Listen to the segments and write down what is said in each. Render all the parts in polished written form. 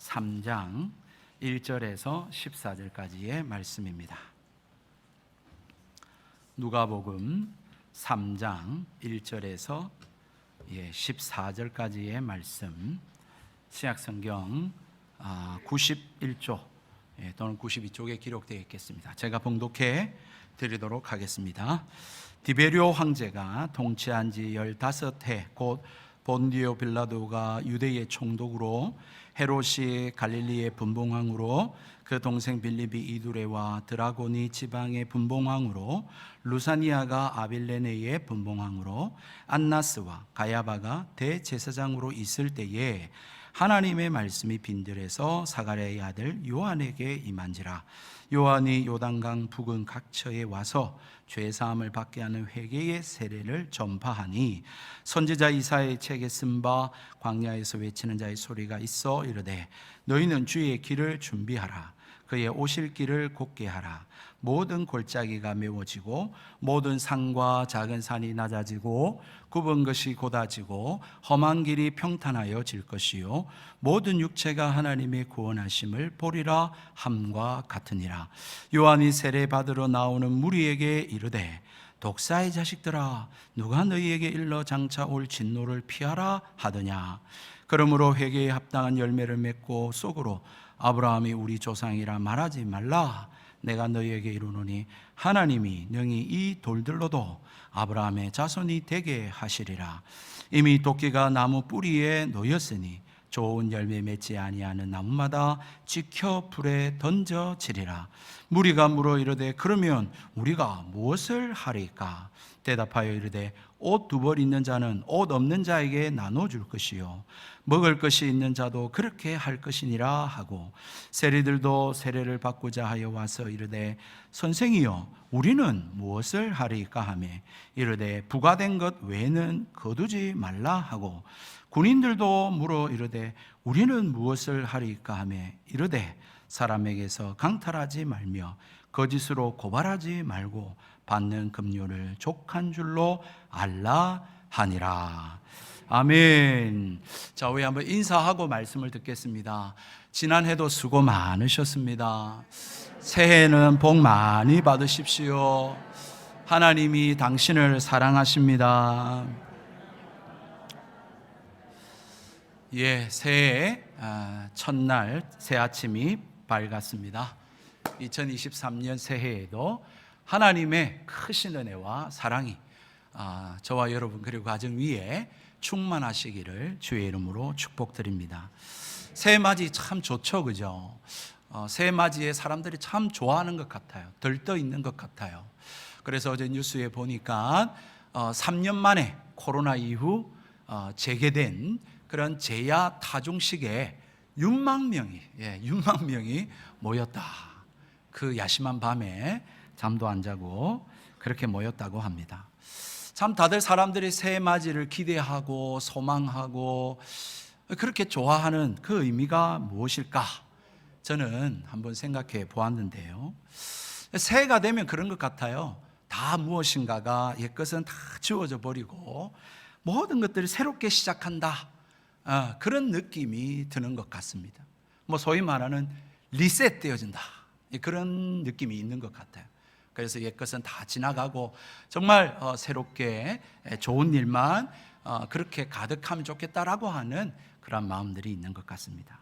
3장 1절에서 14절까지의 말씀입니다. 누가복음 3장 1절에서 14절까지의 말씀, 신약성경 91조 또는 92쪽에 기록되어 있겠습니다. 제가 봉독해 드리도록 하겠습니다. 디베리오 황제가 통치한 지 15해 곧 본디오 빌라도가 유대의 총독으로, 헤롯이 갈릴리의 분봉왕으로, 그 동생 빌립이 이두레와 드라고니 지방의 분봉왕으로, 루사니아가 아빌레네의 분봉왕으로, 안나스와 가야바가 대제사장으로 있을 때에 하나님의 말씀이 빈들에서 사가랴의 아들 요한에게 임한지라. 요한이 요단강 북은 각처에 와서 죄사함을 받게 하는 회개의 세례를 전파하니, 선지자 이사야의 책에 쓴 바 광야에서 외치는 자의 소리가 있어 이르되, 너희는 주의 길을 준비하라. 그의 오실 길을 곧게 하라. 모든 골짜기가 메워지고 모든 산과 작은 산이 낮아지고 굽은 것이 곧아지고 험한 길이 평탄하여질 것이요 모든 육체가 하나님의 구원하심을 보리라 함과 같으니라. 요한이 세례 받으러 나오는 무리에게 이르되, 독사의 자식들아, 누가 너희에게 일러 장차 올 진노를 피하라 하더냐. 그러므로 회개에 합당한 열매를 맺고 속으로 아브라함이 우리 조상이라 말하지 말라. 내가 너희에게 이르노니 하나님이 능히 이 돌들로도 아브라함의 자손이 되게 하시리라. 이미 도끼가 나무 뿌리에 놓였으니 좋은 열매 맺지 아니하는 나무마다 지켜 불에 던져지리라. 무리가 물어 이르되, 그러면 우리가 무엇을 하리까? 대답하여 이르되, 옷 2벌 있는 자는 옷 없는 자에게 나눠줄 것이요 먹을 것이 있는 자도 그렇게 할 것이니라 하고, 세리들도 세례를 받고자 하여 와서 이르되, 선생이여, 우리는 무엇을 하리까 하며 이르되, 부과된 것 외에는 거두지 말라 하고, 군인들도 물어 이르되, 우리는 무엇을 하리까 하며 이르되, 사람에게서 강탈하지 말며 거짓으로 고발하지 말고 받는 급료를 족한 줄로 알라 하니라. 아멘. 자, 우리 한번 인사하고 말씀을 듣겠습니다. 지난해도 수고 많으셨습니다. 새해에는 복 많이 받으십시오. 하나님이 당신을 사랑하십니다. 새해 첫날 새 아침이 밝았습니다. 2023년 새해에도 하나님의 크신 은혜와 사랑이 저와 여러분 그리고 가정 위에 충만하시기를 주의 이름으로 축복드립니다. 새해 맞이 참 좋죠, 그죠? 새해 맞이에 사람들이 참 좋아하는 것 같아요. 들떠 있는 것 같아요. 그래서 어제 뉴스에 보니까 3년 만에 코로나 이후 재개된 그런 제야 타종식에 6만 명이 모였다. 그 야심한 밤에 잠도 안 자고 그렇게 모였다고 합니다. 참 다들 사람들이 새해 맞이를 기대하고 소망하고 그렇게 좋아하는 그 의미가 무엇일까? 저는 한번 생각해 보았는데요. 새해가 되면 그런 것 같아요. 다 무엇인가가 옛것은 다 지워져 버리고 모든 것들이 새롭게 시작한다. 그런 느낌이 드는 것 같습니다. 소위 말하는 리셋되어진다. 그런 느낌이 있는 것 같아요. 그래서 옛것은 다 지나가고 정말 새롭게 좋은 일만 그렇게 가득하면 좋겠다라고 하는 그런 마음들이 있는 것 같습니다.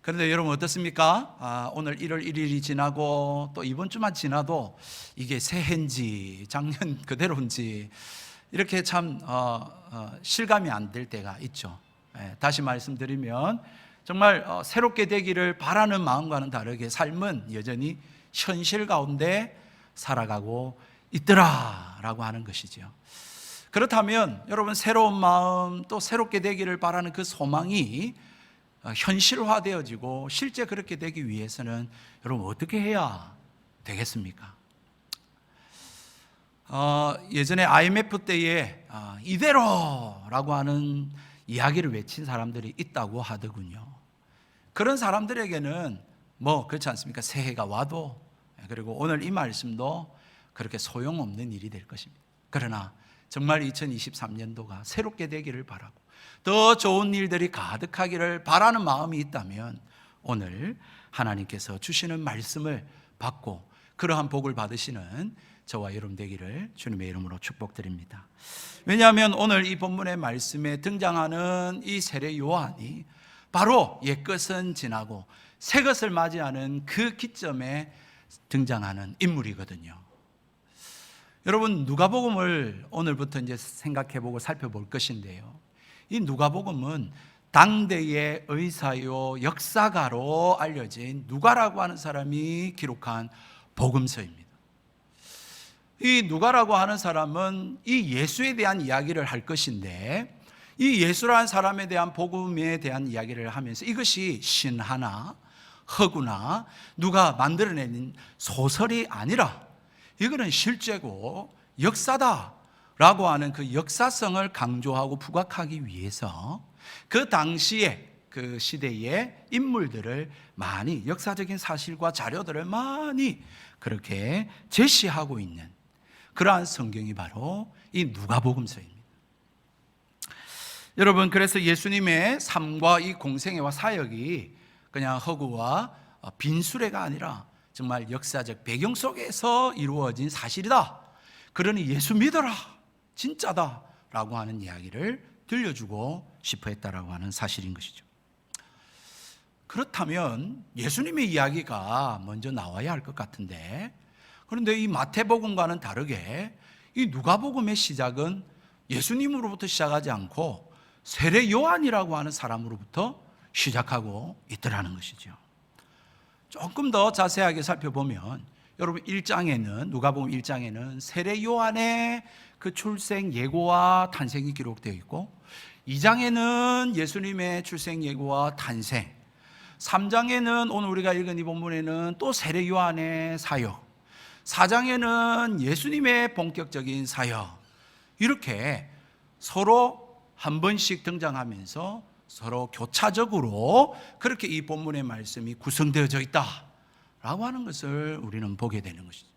그런데 여러분 어떻습니까? 오늘 1월 1일이 지나고 또 이번 주만 지나도 이게 새해인지 작년 그대로인지 이렇게 참 실감이 안 될 때가 있죠. 다시 말씀드리면 정말 새롭게 되기를 바라는 마음과는 다르게 삶은 여전히 현실 가운데 살아가고 있더라라고 하는 것이죠. 그렇다면 여러분 새로운 마음 또 새롭게 되기를 바라는 그 소망이 현실화되어지고 실제 그렇게 되기 위해서는 여러분 어떻게 해야 되겠습니까? 예전에 IMF 때에 이대로라고 하는 이야기를 외친 사람들이 있다고 하더군요. 그런 사람들에게는 그렇지 않습니까? 새해가 와도 그리고 오늘 이 말씀도 그렇게 소용없는 일이 될 것입니다. 그러나 정말 2023년도가 새롭게 되기를 바라고 더 좋은 일들이 가득하기를 바라는 마음이 있다면 오늘 하나님께서 주시는 말씀을 받고 그러한 복을 받으시는 저와 여러분 되기를 주님의 이름으로 축복드립니다. 왜냐하면 오늘 이 본문의 말씀에 등장하는 이 세례 요한이 바로 옛것은 지나고 새것을 맞이하는 그 기점에 등장하는 인물이거든요. 여러분, 누가복음을 오늘부터 이제 생각해보고 살펴볼 것인데요, 이 누가복음은 당대의 의사요 역사가로 알려진 누가라고 하는 사람이 기록한 복음서입니다. 이 누가라고 하는 사람은 이 예수에 대한 이야기를 할 것인데, 이 예수라는 사람에 대한 복음에 대한 이야기를 하면서 이것이 신화나 허구나 누가 만들어낸 소설이 아니라 이거는 실제고 역사다라고 하는 그 역사성을 강조하고 부각하기 위해서 그 당시에 그 시대의 인물들을 많이, 역사적인 사실과 자료들을 많이 그렇게 제시하고 있는 그러한 성경이 바로 이 누가복음서입니다. 여러분, 그래서 예수님의 삶과 이 공생애와 사역이 그냥 허구와 빈수레가 아니라 정말 역사적 배경 속에서 이루어진 사실이다. 그러니 예수 믿어라, 진짜다 라고 하는 이야기를 들려주고 싶어 했다라고 하는 사실인 것이죠. 그렇다면 예수님의 이야기가 먼저 나와야 할 것 같은데, 그런데 이 마태복음과는 다르게 이 누가복음의 시작은 예수님으로부터 시작하지 않고 세례 요한이라고 하는 사람으로부터 시작하고 있더라는 것이죠. 조금 더 자세하게 살펴보면 여러분 1장에는, 누가복음 1장에는 세례 요한의 그 출생 예고와 탄생이 기록되어 있고, 2장에는 예수님의 출생 예고와 탄생, 3장에는 오늘 우리가 읽은 이 본문에는 또 세례 요한의 사역, 4장에는 예수님의 본격적인 사역, 이렇게 서로 한 번씩 등장하면서 서로 교차적으로 그렇게 이 본문의 말씀이 구성되어져 있다라고 하는 것을 우리는 보게 되는 것이죠.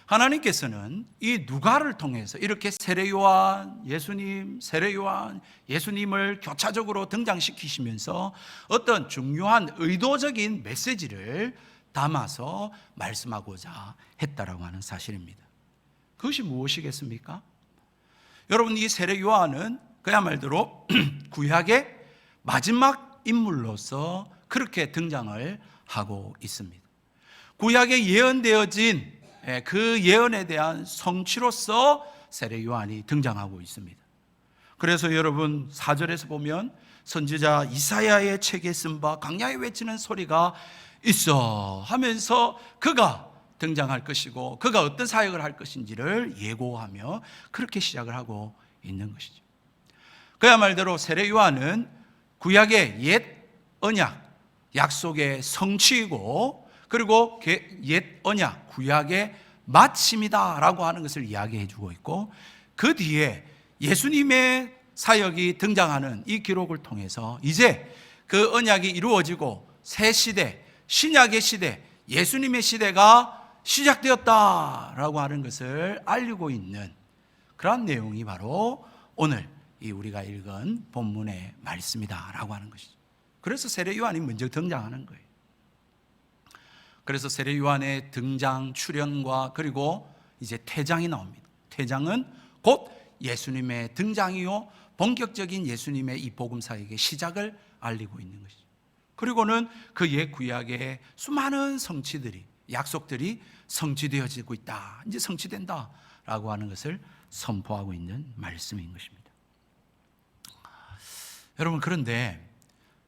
하나님께서는 이 누가를 통해서 이렇게 세례 요한, 예수님, 세례 요한, 예수님을 교차적으로 등장시키시면서 어떤 중요한 의도적인 메시지를 담아서 말씀하고자 했다라고 하는 사실입니다. 그것이 무엇이겠습니까? 여러분, 이 세례 요한은 그야말로 구약의 마지막 인물로서 그렇게 등장을 하고 있습니다. 구약에 예언되어진 그 예언에 대한 성취로서 세례 요한이 등장하고 있습니다. 그래서 여러분 4절에서 보면 선지자 이사야의 책에 쓴 바 광야에 외치는 소리가 있어 하면서 그가 등장할 것이고 그가 어떤 사역을 할 것인지를 예고하며 그렇게 시작을 하고 있는 것이죠. 그야 말대로 세례 요한은 구약의 옛 언약, 약속의 성취이고, 그리고 옛 언약, 구약의 마침이다라고 하는 것을 이야기해 주고 있고, 그 뒤에 예수님의 사역이 등장하는 이 기록을 통해서 이제 그 언약이 이루어지고 새 시대, 신약의 시대, 예수님의 시대가 시작되었다라고 하는 것을 알리고 있는 그런 내용이 바로 오늘 이 우리가 읽은 본문의 말씀이다라고 하는 것이죠. 그래서 세례 요한이 먼저 등장하는 거예요. 그래서 세례 요한의 등장, 출현과 그리고 이제 퇴장이 나옵니다. 퇴장은 곧 예수님의 등장이요, 본격적인 예수님의 이 복음 사역의 시작을 알리고 있는 것이죠. 그리고는 그 옛 구약의 수많은 성취들이, 약속들이 성취되어지고 있다, 이제 성취된다라고 하는 것을 선포하고 있는 말씀인 것입니다. 여러분, 그런데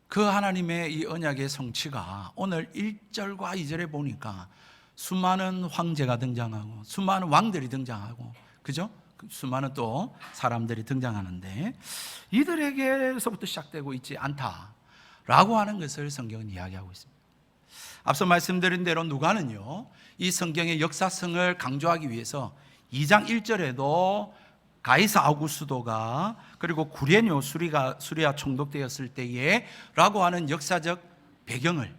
그 하나님의 이 언약의 성취가 오늘 1절과 2절에 보니까 수많은 황제가 등장하고 수많은 왕들이 등장하고, 그죠? 수많은 또 사람들이 등장하는데 이들에게서부터 시작되고 있지 않다라고 하는 것을 성경은 이야기하고 있습니다. 앞서 말씀드린 대로 누가는요, 이 성경의 역사성을 강조하기 위해서 2장 1절에도 가이사 아우구스도가 그리고 구레뇨 수리아 총독되었을 때에 라고 하는 역사적 배경을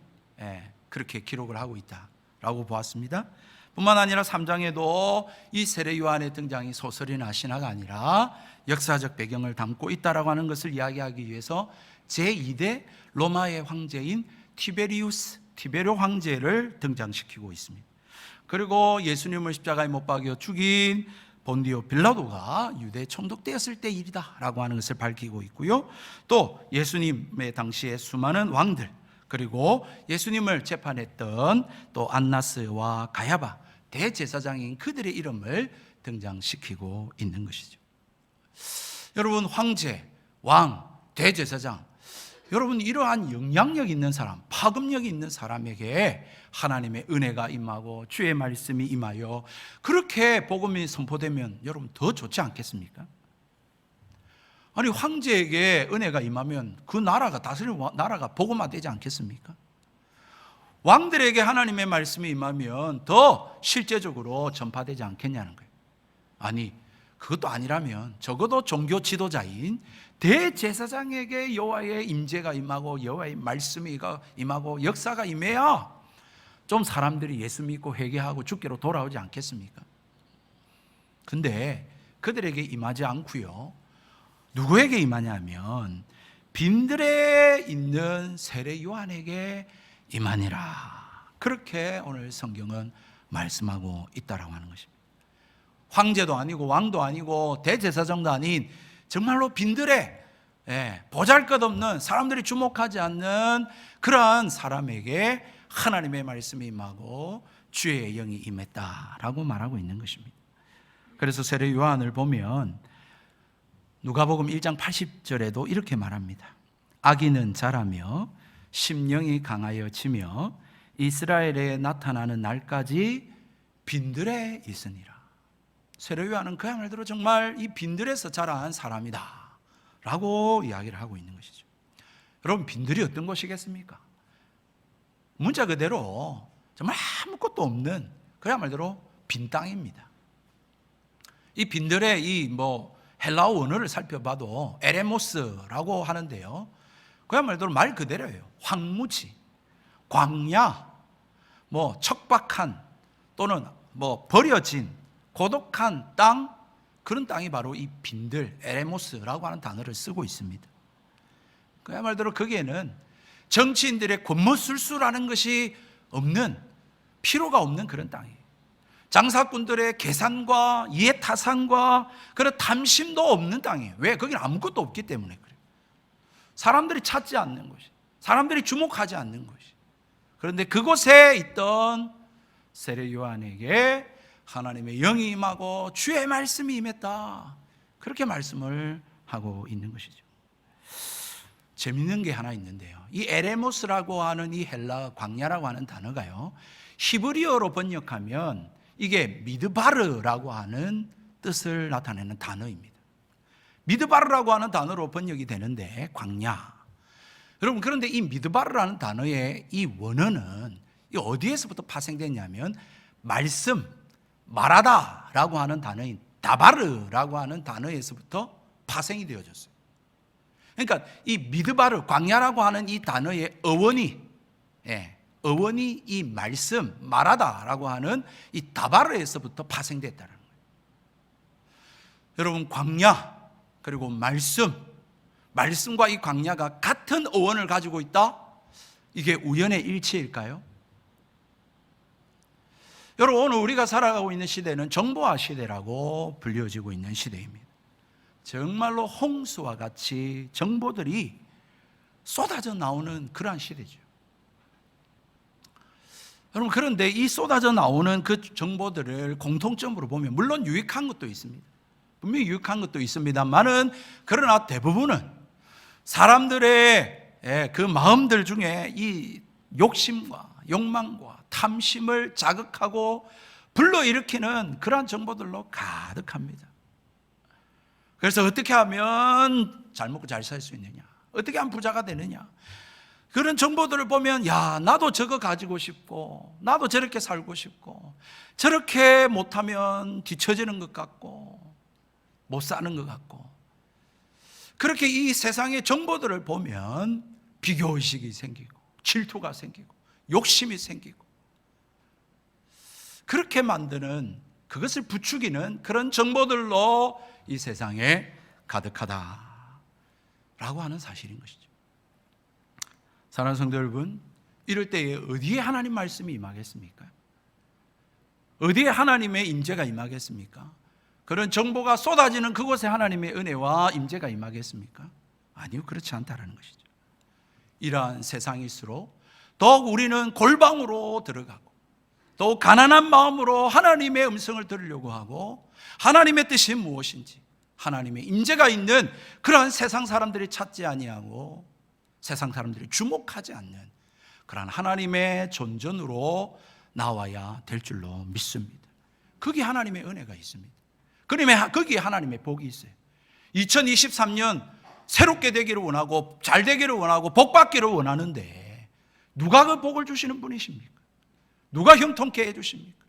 그렇게 기록을 하고 있다라고 보았습니다. 뿐만 아니라 3장에도 이 세례 요한의 등장이 소설이나 신화가 아니라 역사적 배경을 담고 있다라고 하는 것을 이야기하기 위해서 제2대 로마의 황제인 티베리오 황제를 등장시키고 있습니다. 그리고 예수님을 십자가에 못 박여 죽인 본디오 빌라도가 유대에 총독되었을 때 일이다 라고 하는 것을 밝히고 있고요. 또 예수님의 당시에 수많은 왕들, 그리고 예수님을 재판했던 또 안나스와 가야바 대제사장인 그들의 이름을 등장시키고 있는 것이죠. 여러분, 황제, 왕, 대제사장, 여러분 이러한 영향력 있는 사람, 파급력이 있는 사람에게 하나님의 은혜가 임하고 주의 말씀이 임하여 그렇게 복음이 선포되면 여러분 더 좋지 않겠습니까? 아니, 황제에게 은혜가 임하면 그 나라가 다스리는 나라가 복음화되지 않겠습니까? 왕들에게 하나님의 말씀이 임하면 더 실제적으로 전파되지 않겠냐는 거예요. 아니, 그것도 아니라면 적어도 종교 지도자인 대제사장에게 여호와의 임재가 임하고 여호와의 말씀이 임하고 역사가 임해야 좀 사람들이 예수 믿고 회개하고 주께로 돌아오지 않겠습니까? 근데 그들에게 임하지 않고요, 누구에게 임하냐면 빈들에 있는 세례 요한에게 임하니라. 그렇게 오늘 성경은 말씀하고 있다라고 하는 것입니다. 황제도 아니고 왕도 아니고 대제사장도 아닌 정말로 빈들에 보잘것없는, 사람들이 주목하지 않는 그러한 사람에게 하나님의 말씀이 임하고 주의 영이 임했다라고 말하고 있는 것입니다. 그래서 세례 요한을 보면 누가복음 1장 80절에도 이렇게 말합니다. 아기는 자라며 심령이 강하여지며 이스라엘에 나타나는 날까지 빈들에 있으니라. 세례 요한은 그야말로 정말 이 빈들에서 자란 사람이다 라고 이야기를 하고 있는 것이죠. 여러분, 빈들이 어떤 곳이겠습니까? 문자 그대로 정말 아무것도 없는 그야말로 빈 땅입니다. 이 빈들의 헬라어 원어를 살펴봐도 에레모스라고 하는데요, 그야말로 말 그대로예요. 황무지, 광야, 척박한 또는 버려진 고독한 땅, 그런 땅이 바로 이 빈들, 에레모스라고 하는 단어를 쓰고 있습니다. 그야말로 거기에는 정치인들의 권모술수라는 것이 없는, 필요가 없는 그런 땅이에요. 장사꾼들의 계산과 이해타산과 그런 탐심도 없는 땅이에요. 왜? 거기는 아무것도 없기 때문에 그래요. 사람들이 찾지 않는 곳이, 사람들이 주목하지 않는 곳이. 그런데 그곳에 있던 세례 요한에게 하나님의 영이 임하고 주의 말씀이 임했다, 그렇게 말씀을 하고 있는 것이죠. 재밌는 게 하나 있는데요, 이 에레모스라고 하는 이 헬라 광야라고 하는 단어가요, 히브리어로 번역하면 이게 미드바르라고 하는 뜻을 나타내는 단어입니다. 미드바르라고 하는 단어로 번역이 되는데 광야. 여러분, 그런데 이 미드바르라는 단어의 이 원어는 어디에서부터 파생됐냐면 말씀, 말하다라고 하는 단어인 다바르라고 하는 단어에서부터 파생이 되어졌어요. 그러니까 이 미드바르, 광야라고 하는 이 단어의 어원이 이 말씀, 말하다라고 하는 이 다바르에서부터 파생됐다는 거예요. 여러분, 광야 그리고 말씀과 이 광야가 같은 어원을 가지고 있다? 이게 우연의 일치일까요? 여러분, 오늘 우리가 살아가고 있는 시대는 정보화 시대라고 불려지고 있는 시대입니다. 정말로 홍수와 같이 정보들이 쏟아져 나오는 그러한 시대죠. 여러분, 그런데 이 쏟아져 나오는 그 정보들을 공통점으로 보면 물론 유익한 것도 있습니다. 분명히 유익한 것도 있습니다만은, 그러나 대부분은 사람들의 그 마음들 중에 이 욕심과 욕망과 탐심을 자극하고 불러일으키는 그러한 정보들로 가득합니다. 그래서 어떻게 하면 잘 먹고 잘 살 수 있느냐, 어떻게 하면 부자가 되느냐, 그런 정보들을 보면 나도 저거 가지고 싶고, 나도 저렇게 살고 싶고, 저렇게 못하면 뒤처지는 것 같고 못 사는 것 같고, 그렇게 이 세상의 정보들을 보면 비교의식이 생기고 질투가 생기고 욕심이 생기고, 그렇게 만드는, 그것을 부추기는 그런 정보들로 이 세상에 가득하다라고 하는 사실인 것이죠. 사랑하는 성도 여러분, 이럴 때에 어디에 하나님 말씀이 임하겠습니까? 어디에 하나님의 임재가 임하겠습니까? 그런 정보가 쏟아지는 그곳에 하나님의 은혜와 임재가 임하겠습니까? 아니요, 그렇지 않다라는 것이죠. 이러한 세상일수록 더욱 우리는 골방으로 들어가고 또 가난한 마음으로 하나님의 음성을 들으려고 하고, 하나님의 뜻이 무엇인지, 하나님의 임재가 있는 그러한 세상 사람들이 찾지 아니하고 세상 사람들이 주목하지 않는 그러한 하나님의 존전으로 나와야 될 줄로 믿습니다. 거기에 하나님의 은혜가 있습니다. 거기에 하나님의 복이 있어요. 2023년 새롭게 되기를 원하고 잘 되기를 원하고 복 받기를 원하는데 누가 그 복을 주시는 분이십니까? 누가 형통케 해주십니까?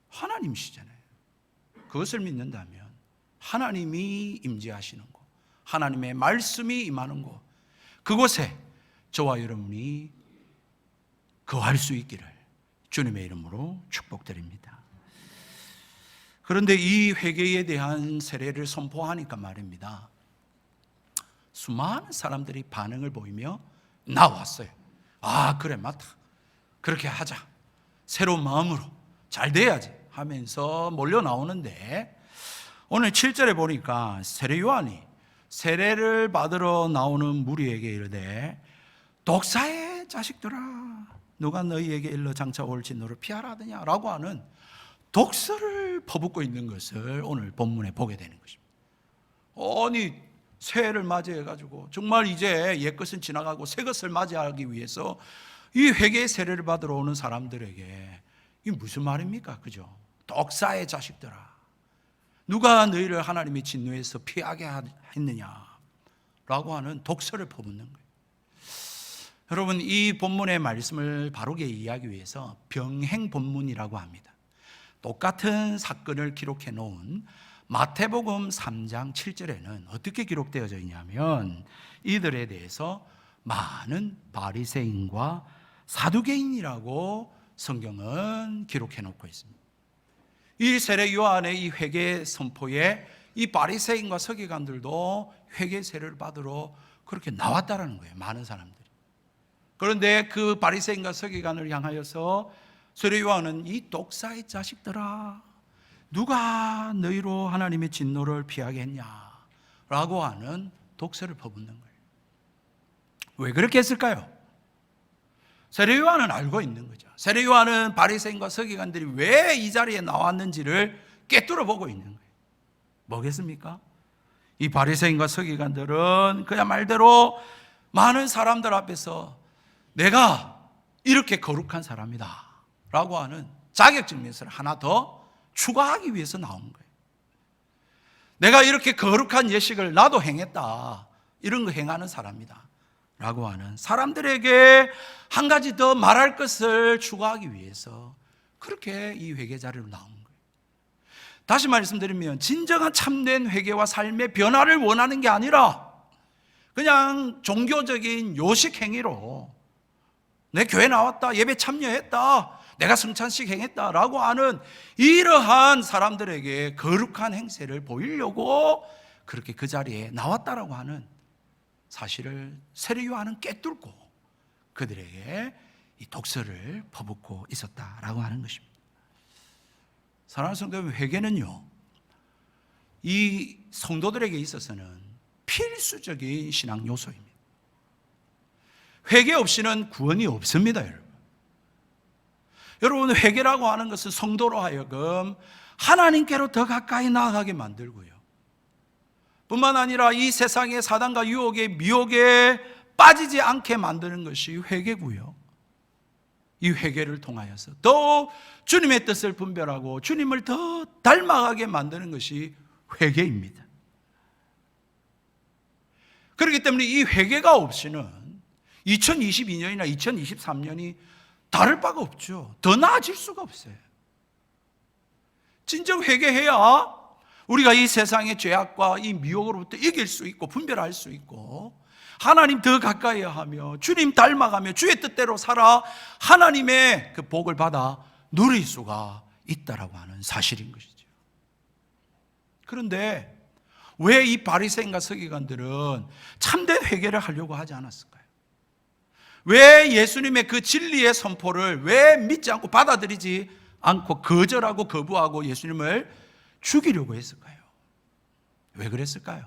하나님이시잖아요. 그것을 믿는다면 하나님이 임재하시는 곳, 하나님의 말씀이 임하는 곳, 그곳에 저와 여러분이 거할 수 있기를 주님의 이름으로 축복드립니다. 그런데 이 회개에 대한 세례를 선포하니까 말입니다, 수많은 사람들이 반응을 보이며 나왔어요. 아, 그래, 맞다, 그렇게 하자, 새로운 마음으로 잘 돼야지 하면서 몰려 나오는데, 오늘 7절에 보니까 세례 요한이 세례를 받으러 나오는 무리에게 이르되, 독사의 자식들아, 누가 너희에게 일러 장차 올지 너를 피하라 하더냐 라고 하는 독서를 퍼붓고 있는 것을 오늘 본문에 보게 되는 것입니다. 아니, 새해를 맞이해가지고 정말 이제 옛것은 지나가고 새것을 맞이하기 위해서 이 회개의 세례를 받으러 오는 사람들에게 이게 무슨 말입니까? 그죠? 독사의 자식들아, 누가 너희를 하나님의 진노에서 피하게 했느냐라고 하는 독서를 퍼붓는 거예요. 여러분, 이 본문의 말씀을 바르게 이해하기 위해서 병행 본문이라고 합니다. 똑같은 사건을 기록해 놓은 마태복음 3장 7절에는 어떻게 기록되어져 있냐면, 이들에 대해서 많은 바리새인과 사두개인이라고 성경은 기록해 놓고 있습니다. 이 세례 요한의 이 회개 선포에 이 바리새인과 서기관들도 회개 세례를 받으러 그렇게 나왔다라는 거예요, 많은 사람들이. 그런데 그 바리새인과 서기관을 향하여서 세례 요한은 이 독사의 자식들아, 누가 너희로 하나님의 진노를 피하게 했냐라고 하는 독서를 퍼붓는 거예요. 왜 그렇게 했을까요? 세례 요한은 알고 있는 거죠. 세례 요한은 바리새인과 서기관들이 왜 이 자리에 나왔는지를 꿰뚫어 보고 있는 거예요. 뭐겠습니까? 이 바리새인과 서기관들은 그냥 말대로 많은 사람들 앞에서 내가 이렇게 거룩한 사람이다 라고 하는 자격증명서를 하나 더 추가하기 위해서 나온 거예요. 내가 이렇게 거룩한 예식을 나도 행했다, 이런 거 행하는 사람이다 라고 하는 사람들에게 한 가지 더 말할 것을 추가하기 위해서 그렇게 이 회개 자리로 나온 거예요. 다시 말씀드리면 진정한 참된 회개와 삶의 변화를 원하는 게 아니라 그냥 종교적인 요식 행위로 내 교회 나왔다, 예배 참여했다, 내가 성찬식 행했다라고 하는 이러한 사람들에게 거룩한 행세를 보이려고 그렇게 그 자리에 나왔다라고 하는 사실을 세례 요한은 꿰뚫고 그들에게 이 독서를 퍼붓고 있었다라고 하는 것입니다. 사랑하는 성도 여러분, 회개는요, 이 성도들에게 있어서는 필수적인 신앙 요소입니다. 회개 없이는 구원이 없습니다, 여러분. 여러분, 회개라고 하는 것은 성도로 하여금 하나님께로 더 가까이 나아가게 만들고요, 뿐만 아니라 이 세상의 사단과 유혹의 미혹에 빠지지 않게 만드는 것이 회개고요, 이 회개를 통하여서 더 주님의 뜻을 분별하고 주님을 더 닮아가게 만드는 것이 회개입니다. 그렇기 때문에 이 회개가 없이는 2022년이나 2023년이 다를 바가 없죠. 더 나아질 수가 없어요. 진정 회개해야 우리가 이 세상의 죄악과 이 미혹으로부터 이길 수 있고 분별할 수 있고 하나님 더 가까이 하며 주님 닮아가며 주의 뜻대로 살아 하나님의 그 복을 받아 누릴 수가 있다라고 하는 사실인 것이죠. 그런데 왜 이 바리새인과 서기관들은 참된 회개를 하려고 하지 않았을까요? 왜 예수님의 그 진리의 선포를 왜 믿지 않고 받아들이지 않고 거절하고 거부하고 예수님을 죽이려고 했을까요? 왜 그랬을까요?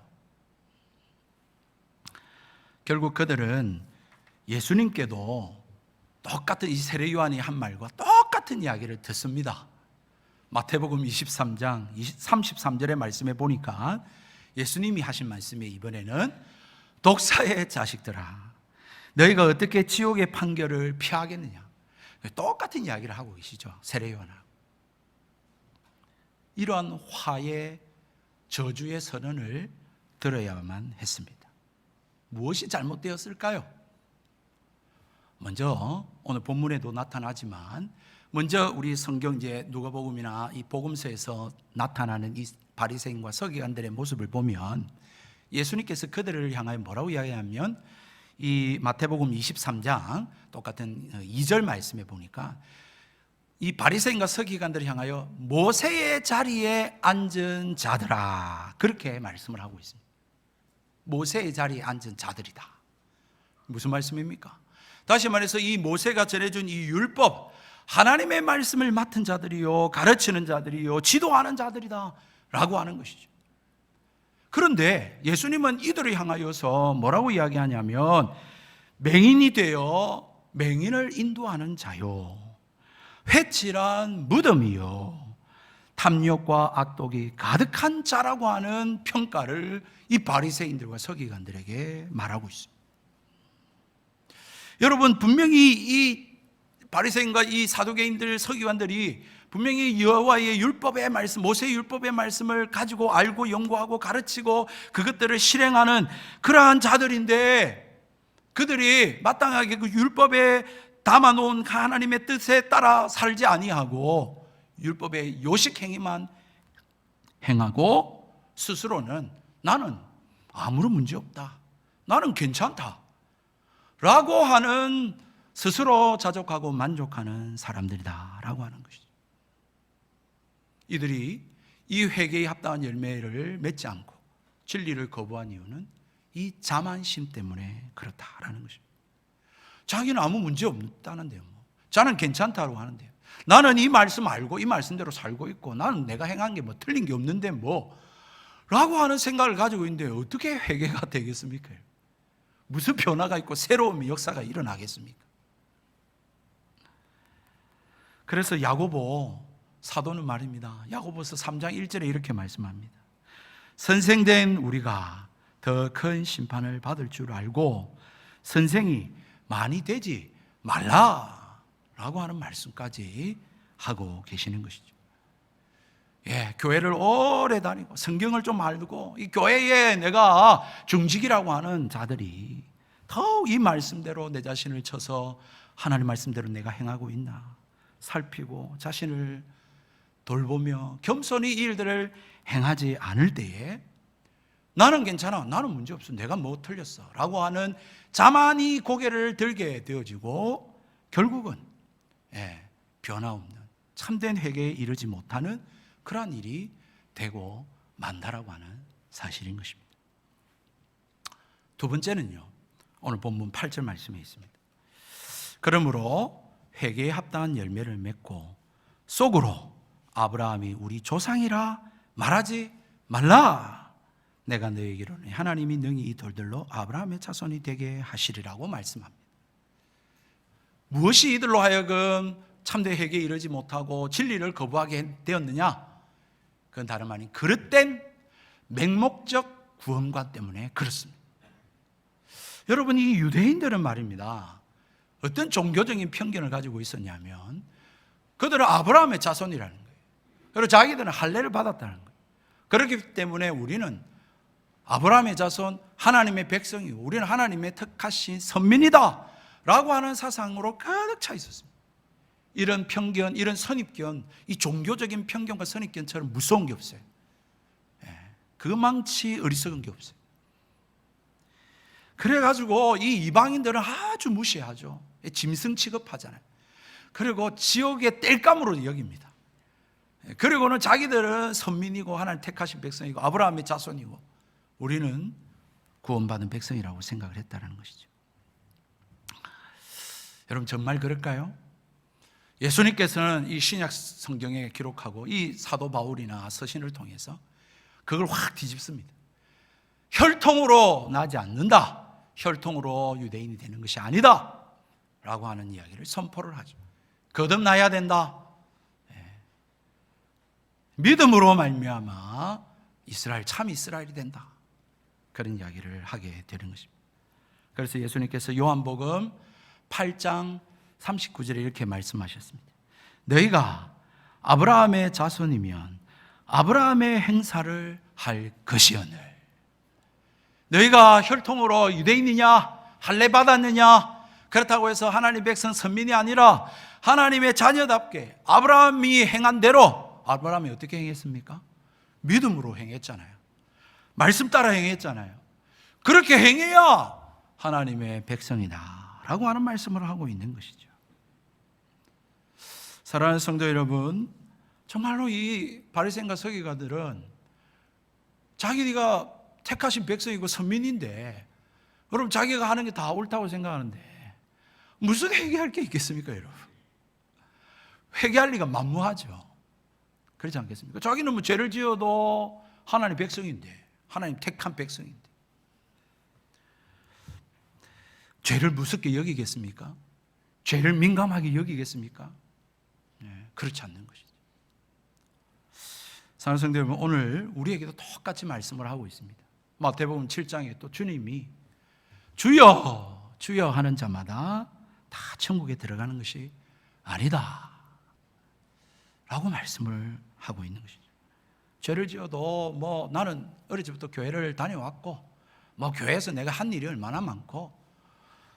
결국 그들은 예수님께도 똑같은 이 세례 요한이 한 말과 똑같은 이야기를 듣습니다. 마태복음 23장 33절의 말씀에 보니까 예수님이 하신 말씀이 이번에는 독사의 자식들아, 너희가 어떻게 지옥의 판결을 피하겠느냐. 똑같은 이야기를 하고 계시죠, 세례 요한하고. 이러한 화의 저주의 선언을 들어야만 했습니다. 무엇이 잘못되었을까요? 먼저 오늘 본문에도 나타나지만 먼저 우리 성경 이제 누가복음이나 이 복음서에서 나타나는 이 바리새인과 서기관들의 모습을 보면 예수님께서 그들을 향하여 뭐라고 이야기하면 이 마태복음 23장 똑같은 2절 말씀에 보니까 이 바리새인과 서기관들을 향하여 모세의 자리에 앉은 자들아, 그렇게 말씀을 하고 있습니다. 모세의 자리에 앉은 자들이다. 무슨 말씀입니까? 다시 말해서 이 모세가 전해준 이 율법, 하나님의 말씀을 맡은 자들이요, 가르치는 자들이요, 지도하는 자들이다 라고 하는 것이죠. 그런데 예수님은 이들을 향하여서 뭐라고 이야기하냐면 맹인이 되어 맹인을 인도하는 자요, 회칠한 무덤이요, 탐욕과 악독이 가득한 자라고 하는 평가를 이 바리새인들과 서기관들에게 말하고 있습니다. 여러분, 분명히 이 바리새인과 이 사두개인들, 서기관들이 분명히 여호와의 율법의 말씀, 모세의 율법의 말씀을 가지고 알고 연구하고 가르치고 그것들을 실행하는 그러한 자들인데, 그들이 마땅하게 그 율법에 담아놓은 하나님의 뜻에 따라 살지 아니하고 율법의 요식행위만 행하고 스스로는 나는 아무런 문제 없다, 나는 괜찮다 라고 하는, 스스로 자족하고 만족하는 사람들이다 라고 하는 것이죠. 이들이 이 회개에 합당한 열매를 맺지 않고 진리를 거부한 이유는 이 자만심 때문에 그렇다라는 것입니다. 자기는 아무 문제 없다는데요, 자는 괜찮다고 하는데요, 나는 이 말씀 알고 이 말씀대로 살고 있고 나는 내가 행한 게 뭐 틀린 게 없는데 뭐 라고 하는 생각을 가지고 있는데 어떻게 회개가 되겠습니까? 무슨 변화가 있고 새로운 역사가 일어나겠습니까? 그래서 야고보 사도는 말입니다. 야고보서 3장 1절에 이렇게 말씀합니다. 선생된 우리가 더 큰 심판을 받을 줄 알고 선생이 많이 되지 말라 라고 하는 말씀까지 하고 계시는 것이죠. 예, 교회를 오래 다니고 성경을 좀 알고 이 교회에 내가 중직이라고 하는 자들이 더욱 이 말씀대로 내 자신을 쳐서 하나님 말씀대로 내가 행하고 있나 살피고 자신을 돌보며 겸손히 이 일들을 행하지 않을 때에 나는 괜찮아, 나는 문제 없어, 내가 뭐 틀렸어 라고 하는 자만이 고개를 들게 되어지고 결국은 변화 없는 참된 회개에 이르지 못하는 그러한 일이 되고 만다라고 하는 사실인 것입니다. 두 번째는요, 오늘 본문 8절 말씀에 있습니다. 그러므로 회개에 합당한 열매를 맺고 속으로 아브라함이 우리 조상이라 말하지 말라. 내가 너에게로는 하나님이 능히 이 돌들로 아브라함의 자손이 되게 하시리라고 말씀합니다. 무엇이 이들로 하여금 참된 회개에 이르지 못하고 진리를 거부하게 되었느냐? 그건 다름 아닌 그릇된 맹목적 구원관 때문에 그렇습니다. 여러분, 이 유대인들은 말입니다, 어떤 종교적인 편견을 가지고 있었냐면 그들은 아브라함의 자손이라는 거예요. 그리고 자기들은 할례를 받았다는 거예요. 그렇기 때문에 우리는 아브라함의 자손, 하나님의 백성이고 우리는 하나님의 택하신 선민이다 라고 하는 사상으로 가득 차 있었습니다. 이런 편견, 이런 선입견, 이 종교적인 편견과 선입견처럼 무서운 게 없어요. 그만치 어리석은 게 없어요. 그래가지고 이 이방인들은 아주 무시하죠. 짐승 취급하잖아요. 그리고 지옥의 땔감으로 여깁니다. 그리고는 자기들은 선민이고 하나님 택하신 백성이고 아브라함의 자손이고 우리는 구원받은 백성이라고 생각을 했다는 것이죠. 여러분 정말 그럴까요? 예수님께서는 이 신약 성경에 기록하고 이 사도 바울이나 서신을 통해서 그걸 확 뒤집습니다. 혈통으로 나지 않는다. 혈통으로 유대인이 되는 것이 아니다 라고 하는 이야기를 선포를 하죠. 거듭나야 된다. 믿음으로 말미암아 이스라엘 참 이스라엘이 된다. 그런 이야기를 하게 되는 것입니다. 그래서 예수님께서 요한복음 8장 39절에 이렇게 말씀하셨습니다. 너희가 아브라함의 자손이면 아브라함의 행사를 할 것이오늘. 너희가 혈통으로 유대인이냐 할례 받았느냐 그렇다고 해서 하나님 백성 선민이 아니라 하나님의 자녀답게 아브라함이 행한 대로 아브라함이 어떻게 행했습니까? 믿음으로 행했잖아요. 말씀 따라 행했잖아요. 그렇게 행해야 하나님의 백성이다 라고 하는 말씀을 하고 있는 것이죠. 사랑하는 성도 여러분, 정말로 이 바리새인과 서기관들은 자기가 택하신 백성이고 선민인데 여러분 자기가 하는 게 다 옳다고 생각하는데 무슨 회개할 게 있겠습니까 여러분? 회개할 리가 만무하죠. 그렇지 않겠습니까? 자기는 뭐 죄를 지어도 하나님 백성인데 하나님 택한 백성인데 죄를 무섭게 여기겠습니까? 죄를 민감하게 여기겠습니까? 네, 그렇지 않는 것이죠. 사랑하는 성도 여러분, 오늘 우리에게도 똑같이 말씀을 하고 있습니다. 마태복음 7장에 또 주님이 주여 주여 하는 자마다 다 천국에 들어가는 것이 아니다 라고 말씀을 하고 있는 것이죠. 죄를 지어도 뭐 나는 어릴 적부터 교회를 다녀왔고 뭐 교회에서 내가 한 일이 얼마나 많고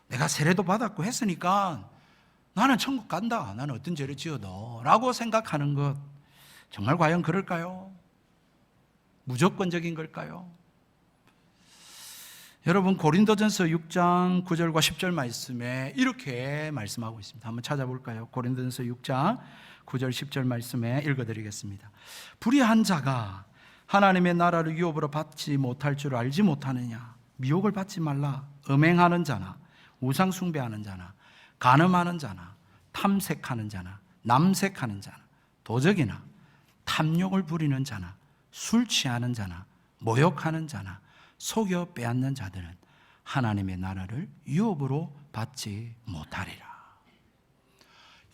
내가 세례도 받았고 했으니까 나는 천국 간다. 나는 어떤 죄를 지어도 라고 생각하는 것 정말 과연 그럴까요? 무조건적인 걸까요? 여러분 고린도전서 6장 9절과 10절 말씀에 이렇게 말씀하고 있습니다. 한번 찾아볼까요? 고린도전서 6장 9절 10절 말씀에 읽어드리겠습니다. 불의한 자가 하나님의 나라를 유업으로 받지 못할 줄 알지 못하느냐. 미혹을 받지 말라. 음행하는 자나 우상 숭배하는 자나 간음하는 자나 탐색하는 자나 남색하는 자나 도적이나 탐욕을 부리는 자나 술 취하는 자나 모욕하는 자나 속여 빼앗는 자들은 하나님의 나라를 유업으로 받지 못하리라.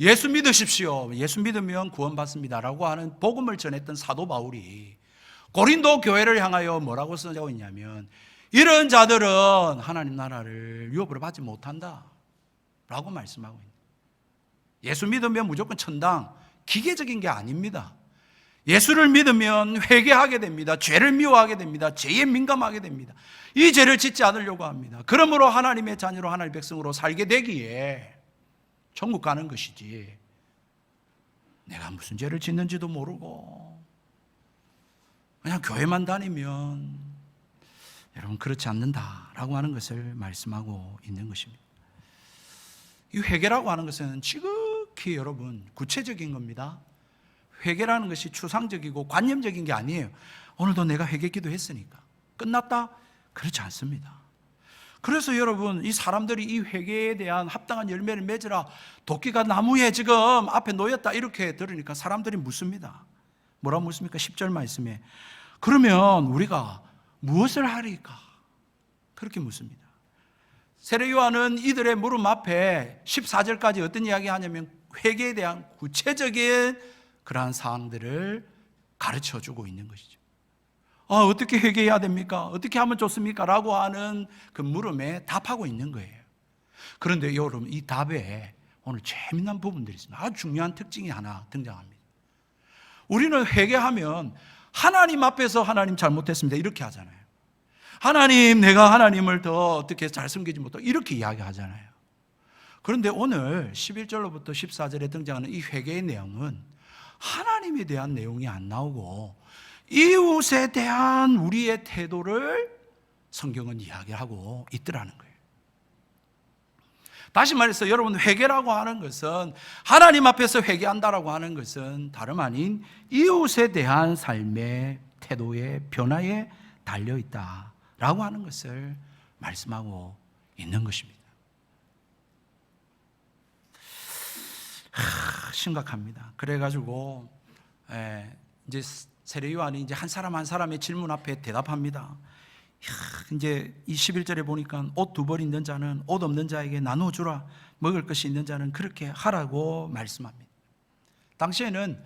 예수 믿으십시오. 예수 믿으면 구원받습니다 라고 하는 복음을 전했던 사도 바울이 고린도 교회를 향하여 뭐라고 쓰고 있냐면 이런 자들은 하나님 나라를 유업으로 받지 못한다 라고 말씀하고 있습니다. 예수 믿으면 무조건 천당, 기계적인 게 아닙니다. 예수를 믿으면 회개하게 됩니다. 죄를 미워하게 됩니다. 죄에 민감하게 됩니다. 이 죄를 짓지 않으려고 합니다. 그러므로 하나님의 자녀로 하나님의 백성으로 살게 되기에 천국 가는 것이지 내가 무슨 죄를 짓는지도 모르고 그냥 교회만 다니면 여러분 그렇지 않는다라고 하는 것을 말씀하고 있는 것입니다. 이 회개라고 하는 것은 지극히 여러분 구체적인 겁니다. 회개라는 것이 추상적이고 관념적인 게 아니에요. 오늘도 내가 회개 기도했으니까 끝났다? 그렇지 않습니다. 그래서 여러분 이 사람들이 이 회개에 대한 합당한 열매를 맺으라 도끼가 나무에 지금 앞에 놓였다 이렇게 들으니까 사람들이 묻습니다. 뭐라고 묻습니까? 10절 말씀에 그러면 우리가 무엇을 하리까? 그렇게 묻습니다. 세례 요한은 이들의 물음 앞에 14절까지 어떤 이야기 하냐면 회개에 대한 구체적인 그러한 사항들을 가르쳐주고 있는 것이죠. 어떻게 회개해야 됩니까? 어떻게 하면 좋습니까? 라고 하는 그 물음에 답하고 있는 거예요. 그런데 여러분 이 답에 오늘 재미난 부분들이 있습니다. 아주 중요한 특징이 하나 등장합니다. 우리는 회개하면 하나님 앞에서 하나님 잘못했습니다 이렇게 하잖아요. 하나님 내가 하나님을 더 어떻게 잘 섬기지 못하고 이렇게 이야기하잖아요. 그런데 오늘 11절로부터 14절에 등장하는 이 회개의 내용은 하나님에 대한 내용이 안 나오고 이웃에 대한 우리의 태도를 성경은 이야기하고 있더라는 거예요. 다시 말해서 여러분, 회개라고 하는 것은, 하나님 앞에서 회개한다라고 하는 것은 다름 아닌 이웃에 대한 삶의 태도의 변화에 달려있다라고 하는 것을 말씀하고 있는 것입니다. 심각합니다. 그래가지고 이제 세례요한이 이제 한 사람 한 사람의 질문 앞에 대답합니다. 이제 이 11절에 보니까 옷 두 벌 있는 자는 옷 없는 자에게 나눠주라, 먹을 것이 있는 자는 그렇게 하라고 말씀합니다. 당시에는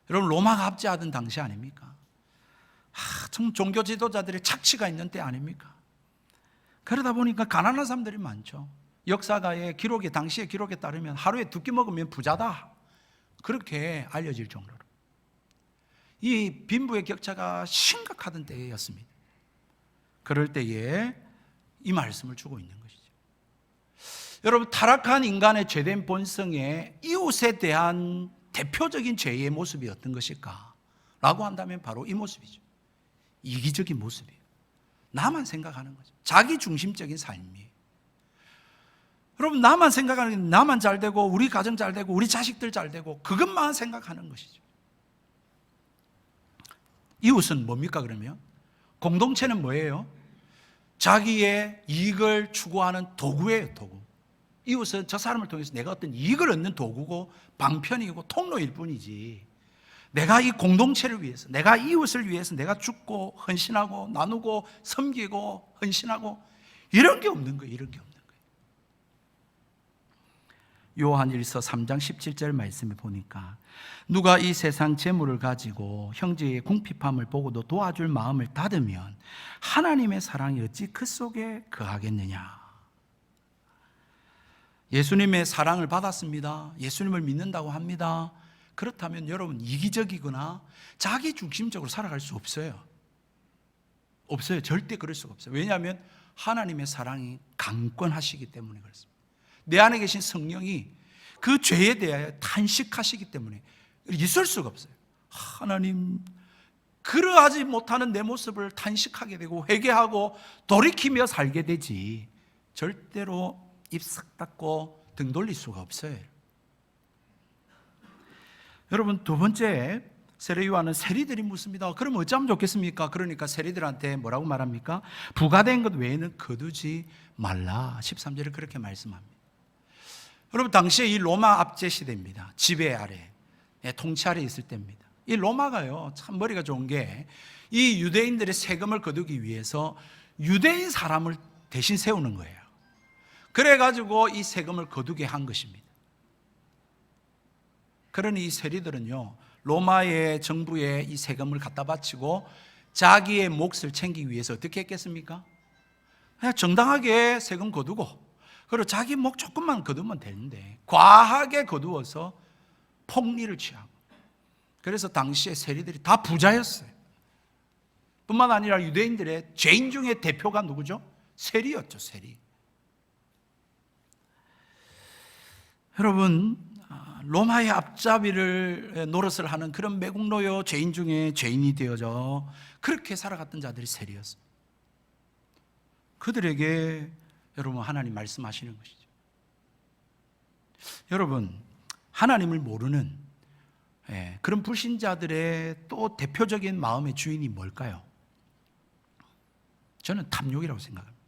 여러분, 로마가 압제하던 당시 아닙니까? 참 종교 지도자들의 착취가 있는 때 아닙니까? 그러다 보니까 가난한 사람들이 많죠. 역사가의 기록에, 당시의 기록에 따르면 하루에 2끼 먹으면 부자다, 그렇게 알려질 정도로 이 빈부의 격차가 심각하던 때였습니다. 그럴 때에 이 말씀을 주고 있는 것이죠. 여러분, 타락한 인간의 죄된 본성에 이웃에 대한 대표적인 죄의 모습이 어떤 것일까? 라고 한다면 바로 이 모습이죠. 이기적인 모습이에요. 나만 생각하는 거죠. 자기 중심적인 삶이에요. 여러분, 나만 생각하는 게, 나만 잘 되고 우리 가정 잘 되고 우리 자식들 잘 되고 그것만 생각하는 것이죠. 이웃은 뭡니까 그러면? 공동체는 뭐예요? 자기의 이익을 추구하는 도구예요, 도구. 이웃은 저 사람을 통해서 내가 어떤 이익을 얻는 도구고 방편이고 통로일 뿐이지, 내가 이 공동체를 위해서, 내가 이웃을 위해서 내가 죽고 헌신하고 나누고 섬기고 헌신하고 이런 게 없는 거예요. 이런 게 없는 거예요. 요한일서 3장 17절 말씀에 보니까, 누가 이 세상 재물을 가지고 형제의 궁핍함을 보고도 도와줄 마음을 닫으면 하나님의 사랑이 어찌 그 속에 거하겠느냐. 예수님의 사랑을 받았습니다. 예수님을 믿는다고 합니다. 그렇다면 여러분, 이기적이거나 자기 중심적으로 살아갈 수 없어요. 없어요. 절대 그럴 수가 없어요. 왜냐하면 하나님의 사랑이 강권하시기 때문에 그렇습니다. 내 안에 계신 성령이 그 죄에 대하여 탄식하시기 때문에 있을 수가 없어요. 하나님, 그러하지 못하는 내 모습을 탄식하게 되고 회개하고 돌이키며 살게 되지, 절대로 입 싹 닫고 등 돌릴 수가 없어요. 여러분, 두 번째, 세례요한은 세리들이 묻습니다. 그럼 어찌하면 좋겠습니까? 그러니까 세리들한테 뭐라고 말합니까? 부과된 것 외에는 거두지 말라. 13절에 그렇게 말씀합니다. 여러분, 당시에 이 로마 압제 시대입니다. 지배 아래, 통치 아래 있을 때입니다. 이 로마가요, 참 머리가 좋은 게, 이 유대인들의 세금을 거두기 위해서 유대인 사람을 대신 세우는 거예요. 그래가지고 이 세금을 거두게 한 것입니다. 그러니 이 세리들은요, 로마의 정부에 이 세금을 갖다 바치고 자기의 몫을 챙기기 위해서 어떻게 했겠습니까? 그냥 정당하게 세금 거두고, 그리고 자기 몫 조금만 거두면 되는데 과하게 거두어서 폭리를 취하고, 그래서 당시에 세리들이 다 부자였어요. 뿐만 아니라 유대인들의 죄인 중에 대표가 누구죠? 세리였죠, 세리. 여러분, 로마의 앞잡이를 노릇을 하는 그런 매국노요 죄인 중에 죄인이 되어져 그렇게 살아갔던 자들이 세리였습니다. 그들에게 여러분, 하나님 말씀하시는 것이죠. 여러분, 하나님을 모르는 그런 불신자들의 또 대표적인 마음의 주인이 뭘까요? 저는 탐욕이라고 생각합니다.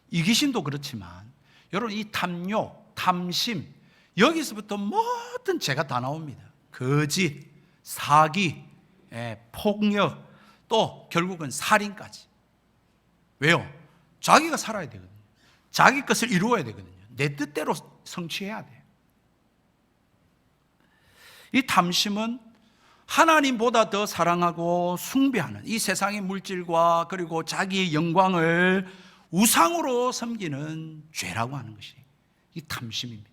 이기심도 그렇지만 여러분, 이 탐욕, 탐심, 여기서부터 모든 죄가 다 나옵니다. 거짓, 사기, 폭력, 또 결국은 살인까지. 왜요? 자기가 살아야 되거든요. 자기 것을 이루어야 되거든요. 내 뜻대로 성취해야 돼요. 이 탐심은 하나님보다 더 사랑하고 숭배하는 이 세상의 물질과 그리고 자기의 영광을 우상으로 섬기는 죄라고 하는 것이 이 탐심입니다.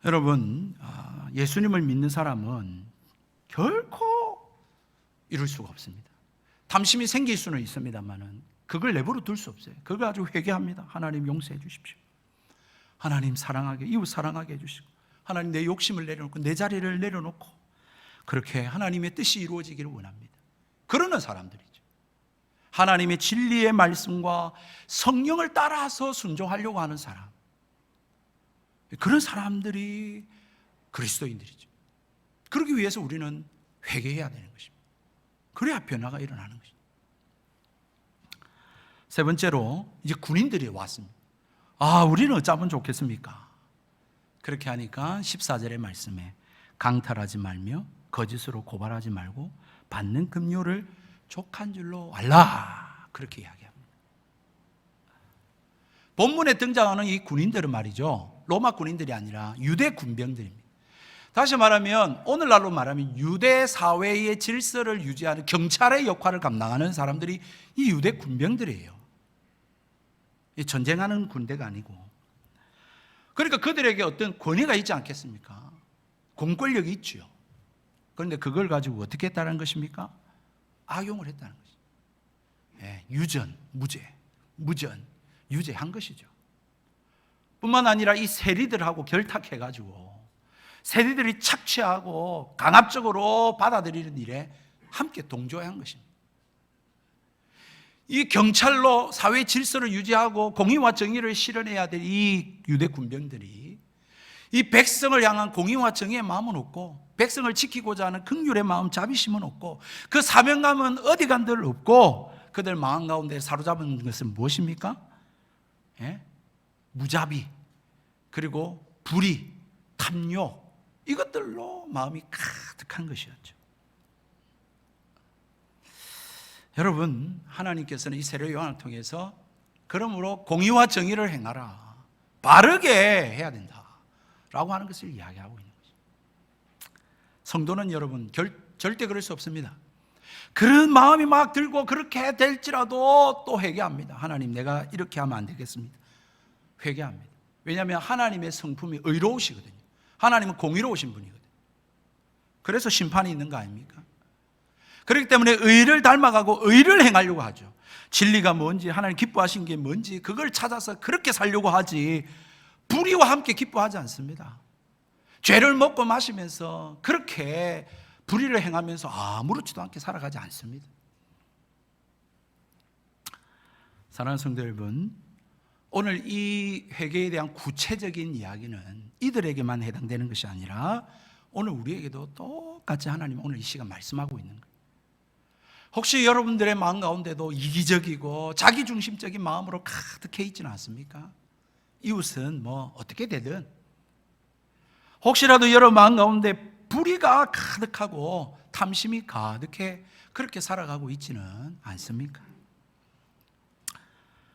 여러분, 예수님을 믿는 사람은 결코 이룰 수가 없습니다. 탐심이 생길 수는 있습니다만은 그걸 내버려 둘 수 없어요. 그걸 아주 회개합니다. 하나님 용서해 주십시오. 하나님 사랑하게, 이웃 사랑하게 해주시고, 하나님 내 욕심을 내려놓고 내 자리를 내려놓고 그렇게 하나님의 뜻이 이루어지기를 원합니다. 그러는 사람들이죠. 하나님의 진리의 말씀과 성령을 따라서 순종하려고 하는 사람, 그런 사람들이 그리스도인들이죠. 그러기 위해서 우리는 회개해야 되는 것입니다. 그래야 변화가 일어나는 것입니다. 세 번째로 이제 군인들이 왔습니다. 우리는 어쩌면 좋겠습니까? 그렇게 하니까 14절의 말씀에 강탈하지 말며 거짓으로 고발하지 말고 받는 급료를 족한 줄로 알라, 그렇게 이야기합니다. 본문에 등장하는 이 군인들은 말이죠, 로마 군인들이 아니라 유대 군병들입니다. 다시 말하면 오늘날로 말하면 유대 사회의 질서를 유지하는 경찰의 역할을 감당하는 사람들이 이 유대 군병들이에요. 전쟁하는 군대가 아니고. 그러니까 그들에게 어떤 권위가 있지 않겠습니까? 공권력이 있죠. 그런데 그걸 가지고 어떻게 했다는 것입니까? 악용을 했다는 것이죠. 유전, 무전, 유죄한 것이죠. 뿐만 아니라 이 세리들하고 결탁해가지고 세리들이 착취하고 강압적으로 받아들이는 일에 함께 동조한 것입니다. 이 경찰로 사회 질서를 유지하고 공의와 정의를 실현해야 될 이 유대 군병들이 이 백성을 향한 공의와 정의의 마음은 없고, 백성을 지키고자 하는 긍휼의 마음, 자비심은 없고, 그 사명감은 어디 간들 없고, 그들 마음 가운데 사로잡은 것은 무엇입니까? 무자비, 그리고 불의, 탐욕, 이것들로 마음이 가득한 것이었죠. 여러분, 하나님께서는 이 세례 요한을 통해서 그러므로 공의와 정의를 행하라, 바르게 해야 된다 라고 하는 것을 이야기하고 있는 것입니다. 성도는 여러분 절대 그럴 수 없습니다. 그런 마음이 막 들고 그렇게 될지라도 또 회개합니다. 하나님, 내가 이렇게 하면 안 되겠습니다. 회개합니다. 왜냐하면 하나님의 성품이 의로우시거든요. 하나님은 공의로우신 분이거든요. 그래서 심판이 있는 거 아닙니까? 그렇기 때문에 의를 닮아가고 의를 행하려고 하죠. 진리가 뭔지, 하나님 기뻐하신 게 뭔지 그걸 찾아서 그렇게 살려고 하지, 불의와 함께 기뻐하지 않습니다. 죄를 먹고 마시면서 그렇게 불의를 행하면서 아무렇지도 않게 살아가지 않습니다. 사랑하는 성도 여러분, 오늘 이 회개에 대한 구체적인 이야기는 이들에게만 해당되는 것이 아니라 오늘 우리에게도 똑같이 하나님은 오늘 이 시간 말씀하고 있는 거예요. 혹시 여러분들의 마음 가운데도 이기적이고 자기중심적인 마음으로 가득해 있지는 않습니까? 이웃은 뭐 어떻게 되든, 혹시라도 여러분 마음 가운데 불의가 가득하고 탐심이 가득해 그렇게 살아가고 있지는 않습니까?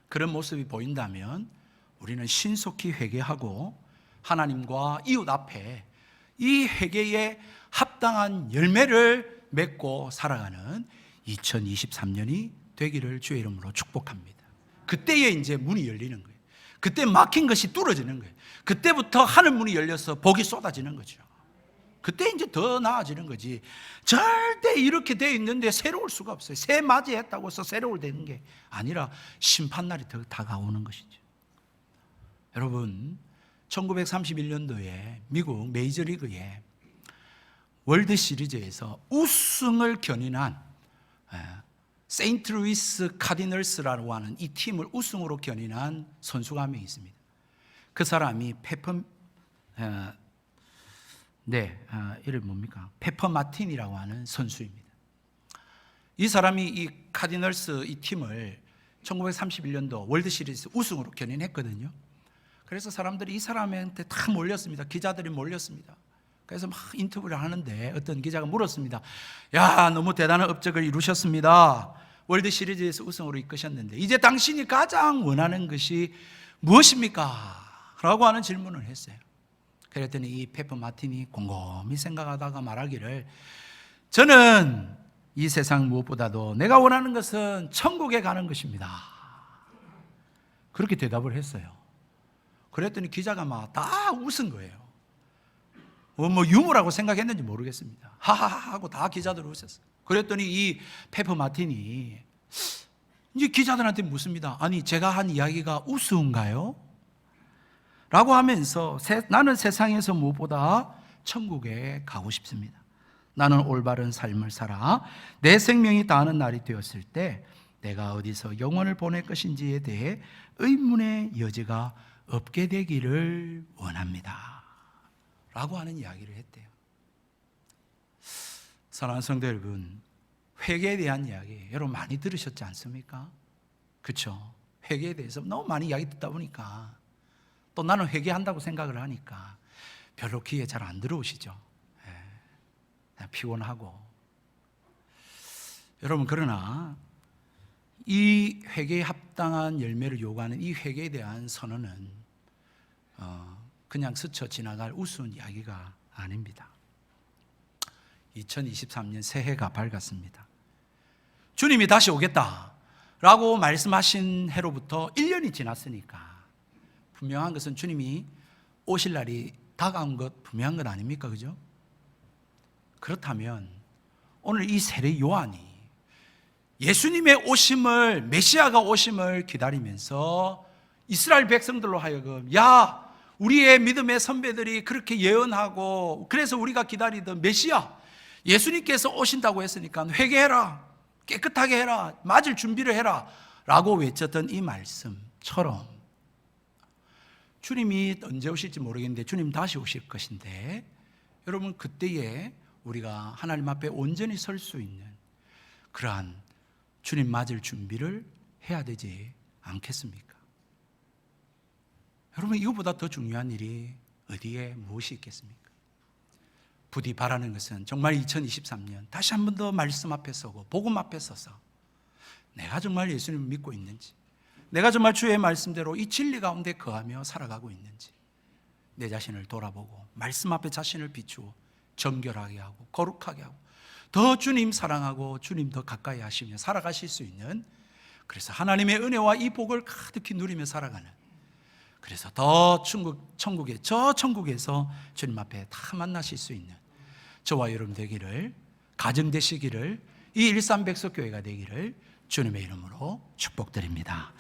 그런 모습이 보인다면 우리는 신속히 회개하고 하나님과 이웃 앞에 이 회개에 합당한 열매를 맺고 살아가는 2023년이 되기를 주의 이름으로 축복합니다. 그때에 이제 문이 열리는 거예요. 그때 막힌 것이 뚫어지는 거예요. 그때부터 하늘 문이 열려서 복이 쏟아지는 거죠. 그때 이제 더 나아지는 거지. 절대 이렇게 되어 있는데 새로울 수가 없어요. 새 맞이했다고 해서 새로울 되는 게 아니라 심판날이 더 다가오는 것이죠. 여러분, 1931년도에 미국 메이저리그의 월드 시리즈에서 우승을 견인한 세인트루이스 카디널스라고 하는 이 팀을 우승으로 견인한 선수가 한 명 있습니다. 그 사람이 이름 뭡니까? 페퍼 마틴이라고 하는 선수입니다. 이 사람이 이 카디널스 이 팀을 1931년도 월드 시리즈 우승으로 견인했거든요. 그래서 사람들이 이 사람한테 다 몰렸습니다. 기자들이 몰렸습니다. 그래서 막 인터뷰를 하는데 어떤 기자가 물었습니다. 야, 너무 대단한 업적을 이루셨습니다. 월드 시리즈에서 우승으로 이끄셨는데 이제 당신이 가장 원하는 것이 무엇입니까? 라고 하는 질문을 했어요. 그랬더니 이 페퍼 마틴이 곰곰이 생각하다가 말하기를, 저는 이 세상 무엇보다도 내가 원하는 것은 천국에 가는 것입니다. 그렇게 대답을 했어요. 그랬더니 기자가 막 다 웃은 거예요. 뭐 유머라고 생각했는지 모르겠습니다. 하하하 하고 다 기자들 웃었어요. 그랬더니 이 페퍼 마틴이 이제 기자들한테 묻습니다. 아니, 제가 한 이야기가 우스운가요? 라고 하면서 나는 세상에서 무엇보다 천국에 가고 싶습니다. 나는 올바른 삶을 살아 내 생명이 다하는 날이 되었을 때 때가 어디서 영혼을 보낼 것인지에 대해 의문의 여지가 없게 되기를 원합니다 라고 하는 이야기를 했대요. 사랑하는 성도 여러분, 회개에 대한 이야기 여러분 많이 들으셨지 않습니까? 그렇죠? 회개에 대해서 너무 많이 이야기 듣다 보니까 또 나는 회개한다고 생각을 하니까 별로 귀에 잘 안 들어오시죠. 그냥 피곤하고. 여러분, 그러나 이 회개에 합당한 열매를 요구하는 이 회개에 대한 선언은 그냥 스쳐 지나갈 우스운 이야기가 아닙니다. 2023년 새해가 밝았습니다. 주님이 다시 오겠다라고 말씀하신 해로부터 1년이 지났으니까 분명한 것은 주님이 오실 날이 다가온 것 분명한 것 아닙니까? 그죠? 그렇다면 오늘 이 세례 요한이 예수님의 오심을, 메시아가 오심을 기다리면서 이스라엘 백성들로 하여금, 야, 우리의 믿음의 선배들이 그렇게 예언하고 그래서 우리가 기다리던 메시아 예수님께서 오신다고 했으니까 회개해라, 깨끗하게 해라, 맞을 준비를 해라 라고 외쳤던 이 말씀처럼 주님이 언제 오실지 모르겠는데 주님 다시 오실 것인데, 여러분, 그때에 우리가 하나님 앞에 온전히 설 수 있는 그러한 주님 맞을 준비를 해야 되지 않겠습니까? 여러분, 이거보다 더 중요한 일이 어디에 무엇이 있겠습니까? 부디 바라는 것은 정말 2023년 다시 한 번 더 말씀 앞에 서고 복음 앞에 서서 내가 정말 예수님을 믿고 있는지, 내가 정말 주의 말씀대로 이 진리 가운데 거하며 살아가고 있는지 내 자신을 돌아보고 말씀 앞에 자신을 비추어 정결하게 하고 거룩하게 하고 더 주님 사랑하고 주님 더 가까이 하시며 살아가실 수 있는, 그래서 하나님의 은혜와 이 복을 가득히 누리며 살아가는, 그래서 더 천국에, 저 천국에서 주님 앞에 다 만나실 수 있는 저와 여러분 되기를, 가정 되시기를, 이 일산백석교회가 되기를 주님의 이름으로 축복드립니다.